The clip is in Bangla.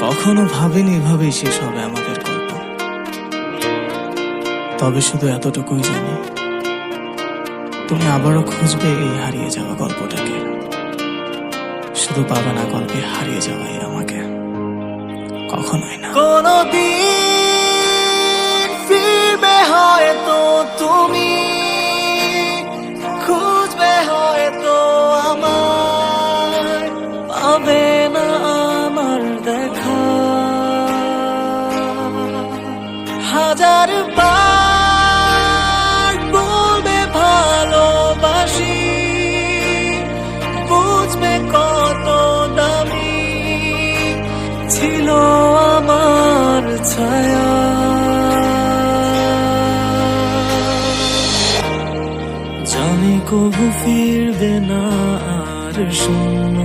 কখনো ভাবিনি এভাবেই শেষ হবে আমাদের গল্প। তবে শুধু এতটুকুই জানি, তুমি আবারও খুঁজবে এই হারিয়ে যাওয়া গল্পটাকে। শুধু পাবে না গল্পে হারিয়ে যাওয়াই আমাকে, কখনোই না। কোনদিন ফিরবে হয়তো তুমি, খুঁজবে হয়তো আমায়, পাবে না আমার দেখা। হাজার বার বলবে ভালোবাসি, বুঝবে কত দামি ছিল আমার ছায়া। জানি কবু ফিরবে না আর শূন্য